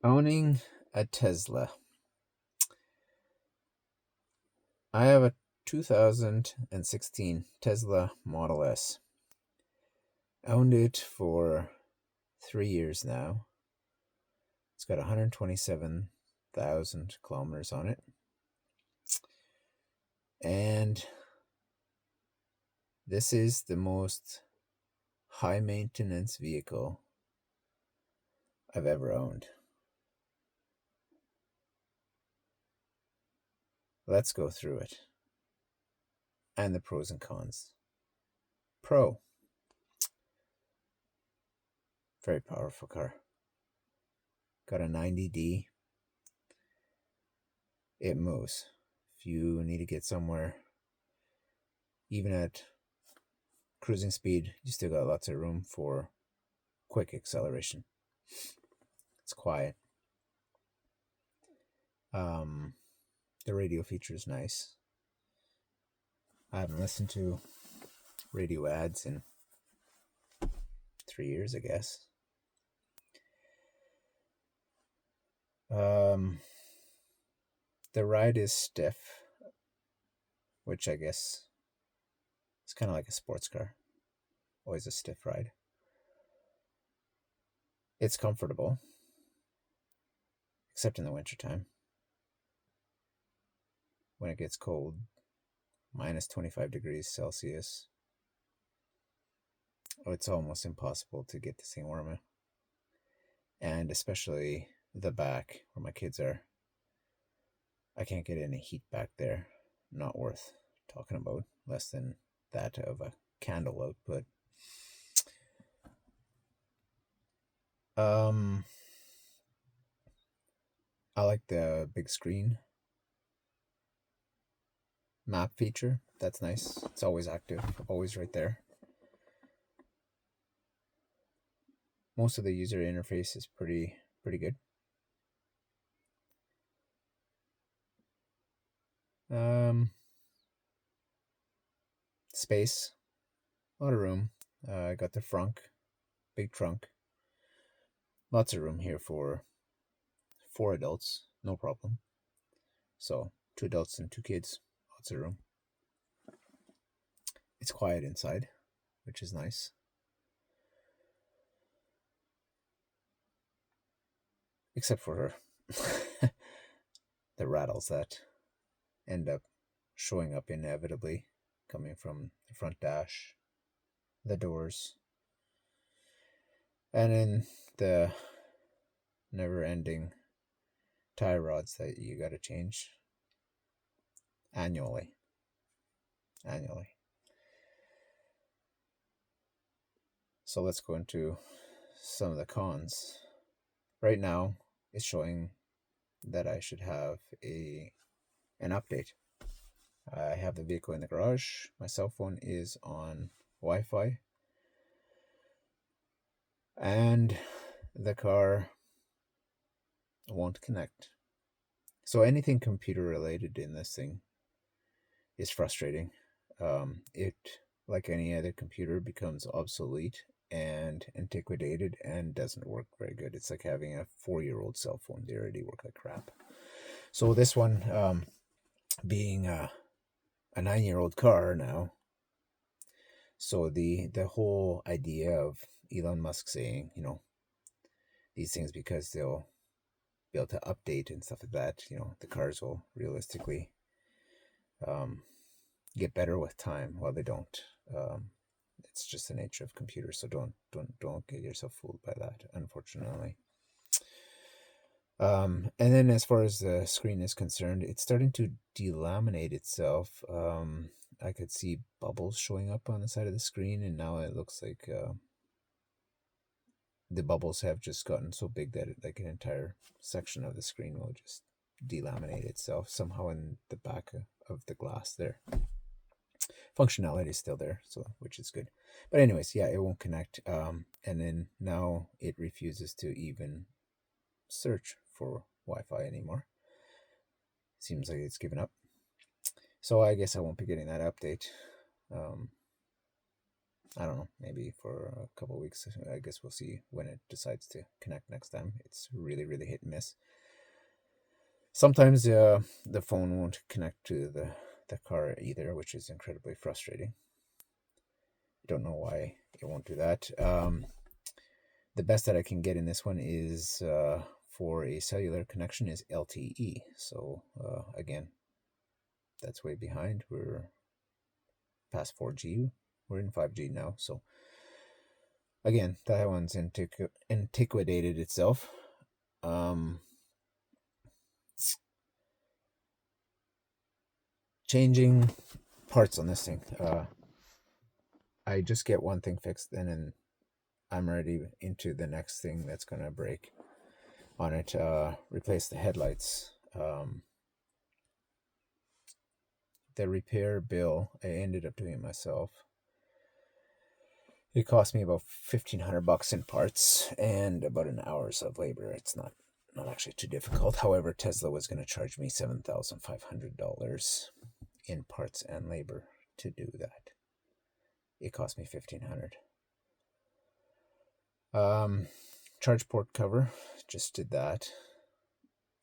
Owning a Tesla. I have a 2016 Tesla Model S. Owned it for 3 years now. It's got 127,000 kilometers on it. And this is the most high maintenance vehicle I've ever owned. Let's go through it and the pros and cons. Pro. Very powerful car. Got a 90D. It moves. If you need to get somewhere, even at cruising speed, you still got lots of room for quick acceleration. It's quiet. The radio feature is nice. I haven't listened to radio ads in 3 years, I guess. The ride is stiff, which I guess is kind of like a sports car. Always a stiff ride. It's comfortable, except in the wintertime. When it gets cold, minus 25 degrees Celsius. It's almost impossible to get this thing warmer. And especially the back where my kids are. I can't get any heat back there. Not worth talking about. Less than that of a candle output. I like the big screen map feature. That's nice. It's always active, always right there. Most of the user interface is pretty good. Space, a lot of room. I got the frunk, big trunk. Lots of room here for 4 adults, no problem. So 2 adults and 2 kids, lots of room. It's quiet inside, which is nice. Except for the rattles that end up showing up inevitably, coming from the front dash, the doors, and in the never-ending tie rods that you got to change annually. So let's go into some of the cons. Right now, it's showing that I should have an update. I have the vehicle in the garage. My cell phone is on Wi-Fi. And the car won't connect. So anything computer related in this thing is frustrating. It, like any other computer, becomes obsolete and antiquated and doesn't work very good. It's like having a 4-year-old cell phone. They already work like crap. So this one, being a 9-year-old car now, so the whole idea of Elon Musk saying, these things because they'll be able to update and stuff like that, the cars will realistically get better with time. Well, they don't. It's just the nature of computers, so don't get yourself fooled by that, unfortunately. And then as far as the screen is concerned, it's starting to delaminate itself. I could see bubbles showing up on the side of the screen, and now it looks like the bubbles have just gotten so big that like an entire section of the screen will just delaminate itself somehow in the back of the glass there. Functionality is still there, so which is good. But anyways, yeah, it won't connect. And then now it refuses to even search for Wi-Fi anymore. Seems like it's given up. So I guess I won't be getting that update. I don't know, maybe for a couple of weeks. I guess we'll see when it decides to connect next time. It's really, really hit and miss. Sometimes the phone won't connect to the car either, which is incredibly frustrating. Don't know why it won't do that. The best that I can get in this one is for a cellular connection is LTE. So again, that's way behind. We're past 4G. We're in 5G now. So again, that one's antiquated itself. Changing parts on this thing. I just get one thing fixed, and I'm already into the next thing that's gonna break on it. Replace the headlights. The repair bill, I ended up doing it myself. It cost me about $1,500 in parts and about an hour's of labor. It's not actually too difficult. However, Tesla was going to charge me $7,500 in parts and labor to do that. It cost me $1,500. Charge port cover, just did that.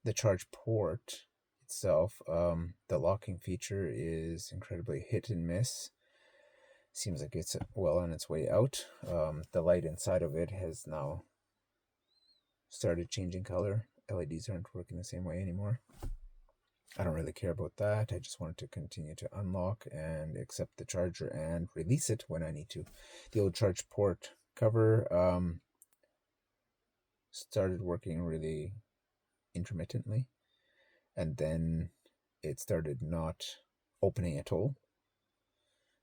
The charge port itself, the locking feature is incredibly hit and miss. Seems like it's well on its way out. The light inside of it has now started changing color. LEDs aren't working the same way anymore. I don't really care about that. I just wanted to continue to unlock and accept the charger and release it when I need to. The old charge port cover started working really intermittently, and then it started not opening at all,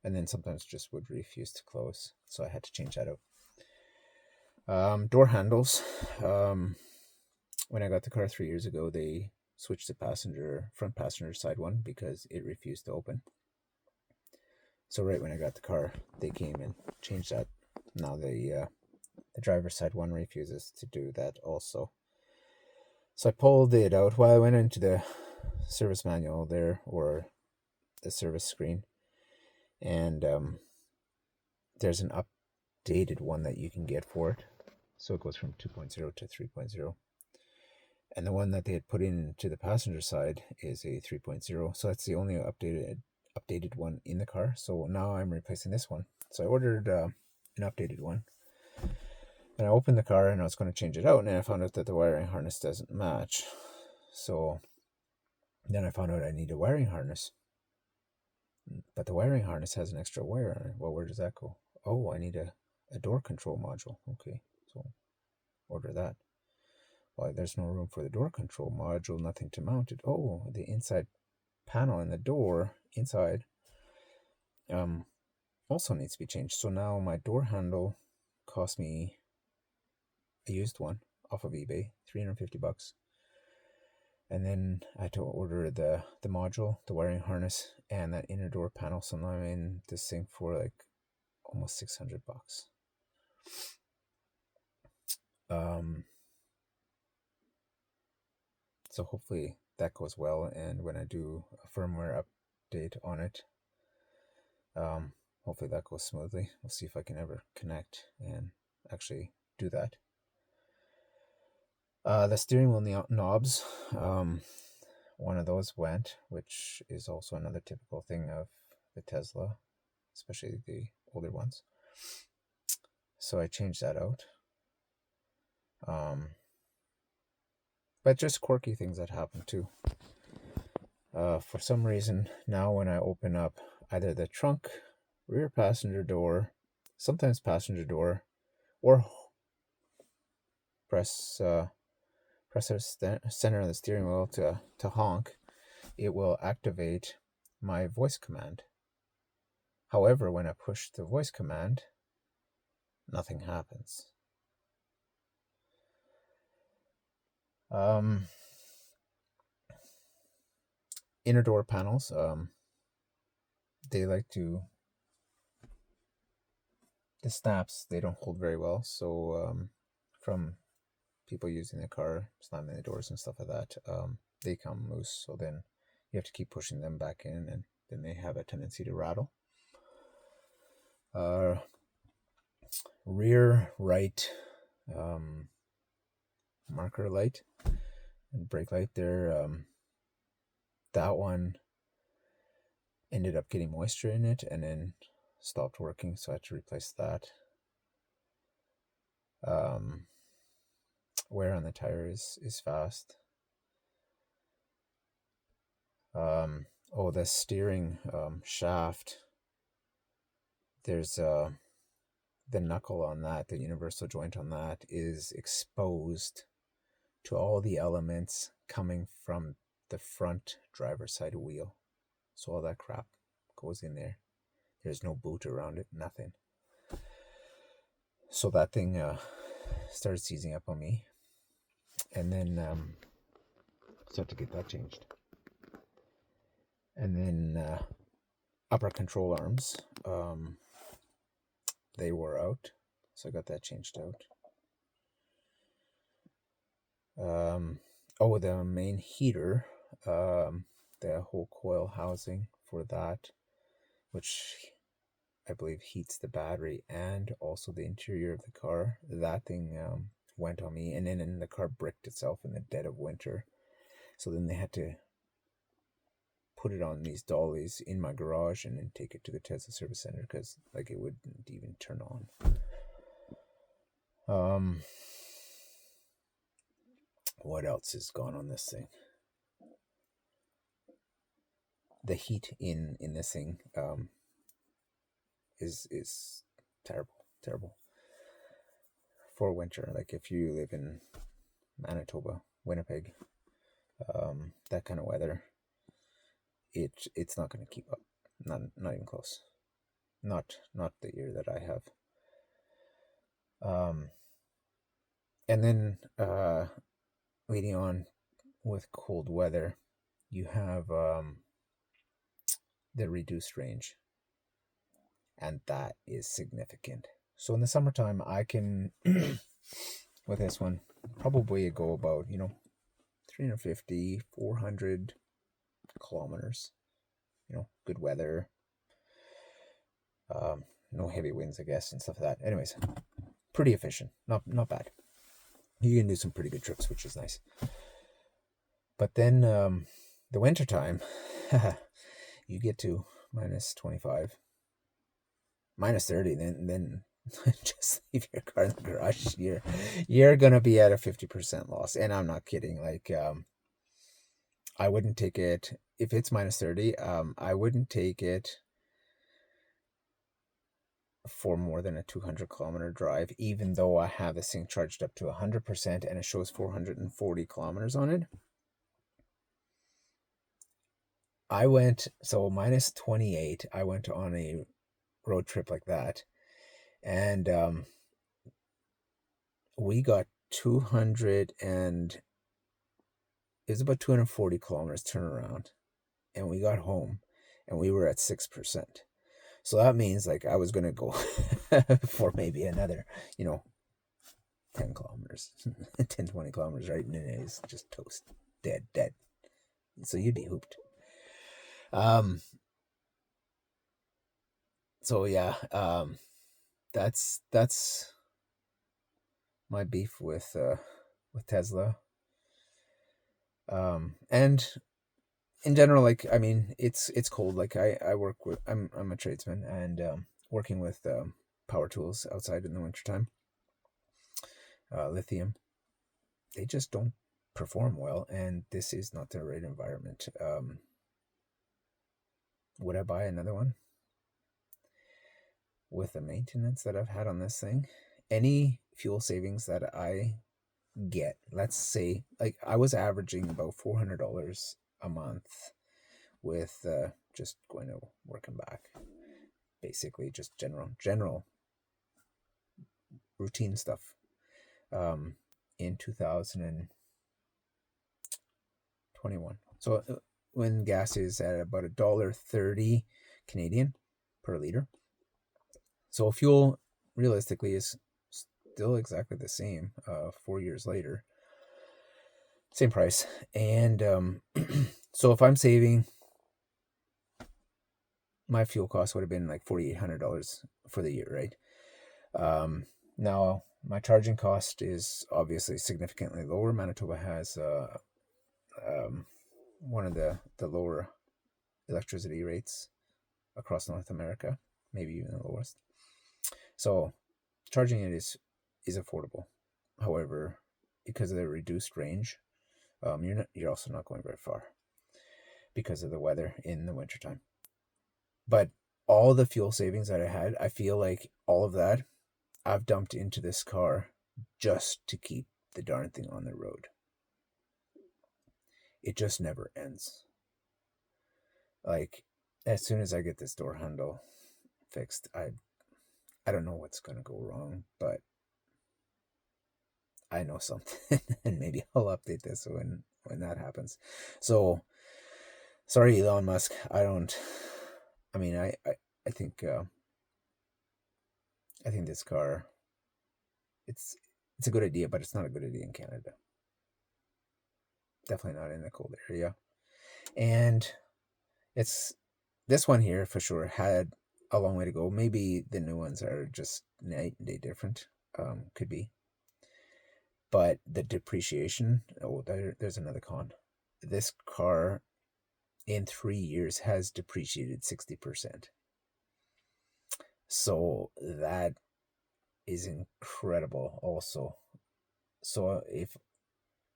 and then sometimes just would refuse to close, so I had to change that out. Door handles. When I got the car 3 years ago, they switched the front passenger side one because it refused to open. So right when I got the car, they came and changed that. Now the driver's side one refuses to do that also. So I pulled it out. Well, I went into the service manual there, or the service screen, and there's an updated one that you can get for it. So it goes from 2.0 to 3.0. And the one that they had put into the passenger side is a 3.0. So that's the only updated one in the car. So now I'm replacing this one. So I ordered an updated one. And I opened the car and I was going to change it out, and I found out that the wiring harness doesn't match. So then I found out I need a wiring harness. But the wiring harness has an extra wire on it. Well, where does that go? Oh, I need a door control module. Okay, so order that. Well, there's no room for the door control module, nothing to mount it. Oh, the inside panel in the door inside also needs to be changed. So now my door handle cost me a used one off of eBay, $350. And then I had to order the module, the wiring harness, and that inner door panel. So now I'm in this thing for like almost $600. So hopefully that goes well, and when I do a firmware update on it, hopefully that goes smoothly. We'll see if I can ever connect and actually do that. The steering wheel knobs, one of those went, which is also another typical thing of the Tesla, especially the older ones. So I changed that out. But just quirky things that happen too. For some reason, now when I open up either the trunk, rear passenger door, sometimes passenger door, or press the center of the steering wheel to honk, it will activate my voice command. However, when I push the voice command, nothing happens. Inner door panels, they like to, the snaps, they don't hold very well. So from people using the car, slamming the doors and stuff like that, they come loose. So then you have to keep pushing them back in, and then they have a tendency to rattle. rear right marker light and brake light there, that one ended up getting moisture in it and then stopped working, so I had to replace that. Wear on the tire is fast. The steering shaft, there's the knuckle on that, the universal joint on that is exposed to all the elements coming from the front driver's side wheel. So all that crap goes in there. There's no boot around it, nothing. So that thing started seizing up on me. And then start to get that changed. And then upper control arms, they wore out. So I got that changed out. The main heater, the whole coil housing for that, which I believe heats the battery and also the interior of the car, that thing went on me, and then the car bricked itself in the dead of winter. So then they had to put it on these dollies in my garage and then take it to the Tesla service center because it wouldn't even turn on. What else is gone on this thing? The heat in this thing is terrible for winter. Like if you live in Manitoba, Winnipeg, that kind of weather, it's not going to keep up. Not even close. Not the year that I have. And then leading on with cold weather, you have the reduced range, and that is significant. So in the summertime, I can with this one probably go about 350, 400 kilometers. Good weather, no heavy winds, I guess, and stuff like that. Anyways, pretty efficient, not bad. You can do some pretty good trips, which is nice. But then the winter time, you get to minus 25, minus 30, then just leave your car in the garage. You're gonna be at a 50% loss, and I'm not kidding. I wouldn't take it if it's minus 30. I wouldn't take it for more than a 200 kilometer drive, even though I have this thing charged up to 100% and it shows 440 kilometers on it. I went, so minus 28, I went on a road trip like that, and we got 200 and it was about 240 kilometers turnaround, and we got home and we were at 6%. So that means I was going to go for maybe another, 10 kilometers, 10, 20 kilometers, right? And it is just toast, dead. So you'd be hooped. So yeah, that's my beef with Tesla. And in general, it's cold. I work with, I'm a tradesman, and working with power tools outside in the wintertime, lithium, they just don't perform well, and this is not the right environment. Would I buy another one? With the maintenance that I've had on this thing, any fuel savings that I get, let's say, I was averaging about $400 a month with just going to work and back, basically just general routine stuff, in 2021. So when gas is at about $1.30 Canadian per liter, so fuel realistically is still exactly the same 4 years later, same price. And so if I'm saving, my fuel cost would have been like $4,800 for the year, right? Now, my charging cost is obviously significantly lower. Manitoba has one of the lower electricity rates across North America, maybe even the lowest. So charging it is affordable. However, because of the reduced range, you're also not going very far because of the weather in the wintertime. But all the fuel savings that I had, I feel like all of that I've dumped into this car just to keep the darn thing on the road. It just never ends. Like, as soon as I get this door handle fixed, I don't know what's gonna go wrong, but I know something, and maybe I'll update this when that happens. So, sorry, Elon Musk. I mean, I think I think this car, it's a good idea, but it's not a good idea in Canada. Definitely not in a cold area. And it's this one here for sure had a long way to go. Maybe the new ones are just night and day different. Could be. But the depreciation, there's another con. This car in 3 years has depreciated 60%. So that is incredible also. So if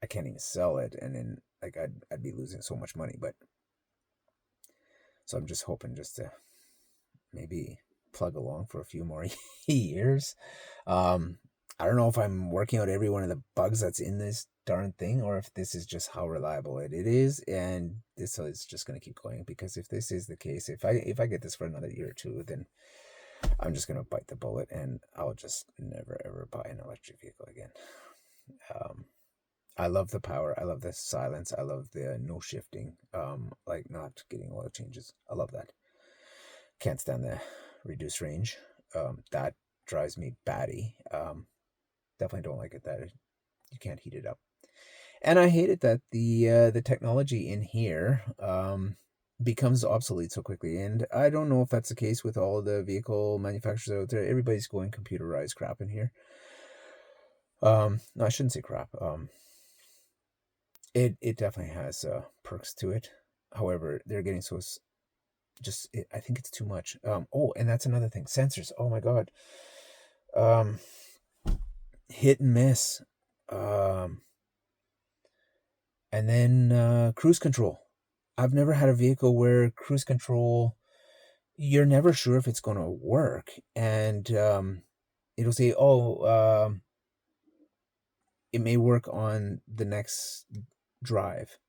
I can't even sell it, and then like I'd be losing so much money, but so I'm just hoping just to maybe plug along for a few more years. I don't know if I'm working out every one of the bugs that's in this darn thing, or if this is just how reliable it is, and this is just going to keep going. Because if this is the case, if I get this for another year or two, then I'm just going to bite the bullet, and I'll just never ever buy an electric vehicle again. I love the power. I love the silence. I love the no shifting. Like not getting oil changes. I love that. Can't stand the reduced range. That drives me batty. Definitely don't like it that you can't heat it up. And I hate it that the technology in here becomes obsolete so quickly. And I don't know if that's the case with all the vehicle manufacturers out there. Everybody's going computerized crap in here. No, I shouldn't say crap. It definitely has perks to it. However, they're getting so I think it's too much. Oh, and that's another thing. Sensors. Oh my god. Hit and miss. And then cruise control. I've never had a vehicle where cruise control, you're never sure if it's going to work. And it'll say, oh, it may work on the next drive.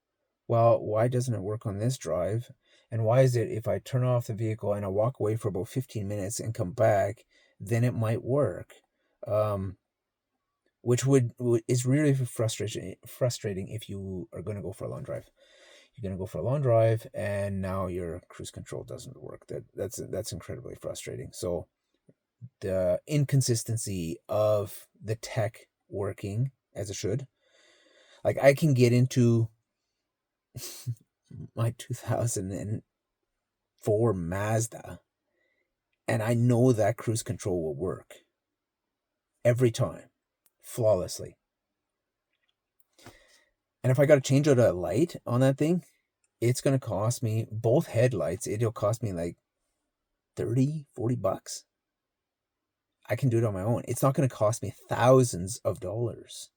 Well, why doesn't it work on this drive? And why is it if I turn off the vehicle and I walk away for about 15 minutes and come back, then it might work? Which is really frustrating if you are going to go for a long drive. You're going to go for a long drive and now your cruise control doesn't work. That's incredibly frustrating. So the inconsistency of the tech working as it should, like I can get into my 2004 Mazda and I know that cruise control will work every time flawlessly. And if I got to change out a light on that thing, it's going to cost me both headlights. It'll cost me like $30-$40. I can do it on my own. It's not going to cost me thousands of dollars.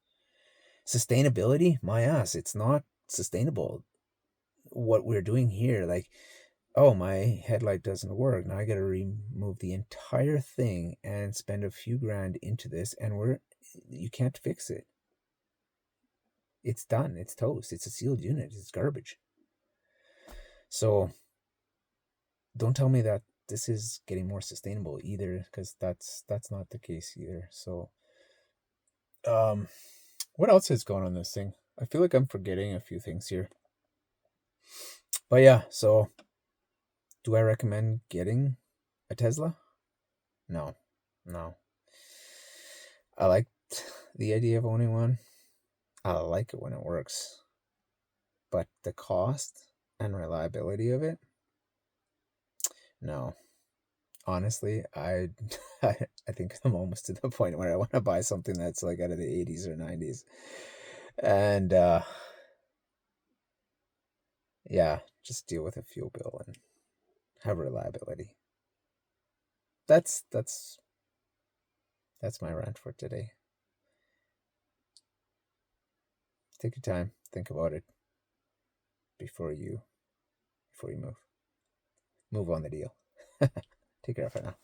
Sustainability, my ass, it's not sustainable. What we're doing here, like, oh, my headlight doesn't work. Now I got to remove the entire thing and spend a few grand into this, and you can't fix it. It's done. It's toast. It's a sealed unit. It's garbage. So don't tell me that this is getting more sustainable either, because that's not the case either. So what else is going on in this thing? I feel like I'm forgetting a few things here. But yeah, so do I recommend getting a Tesla? No. I liked the idea of owning one. I like it when it works. But the cost and reliability of it? No. honestly, I think I'm almost to the point where I want to buy something that's like out of the 80s or 90s. And yeah, just deal with a fuel bill and have reliability. That's my rant for today. Take your time, think about it before you move on the deal. Take care of it now.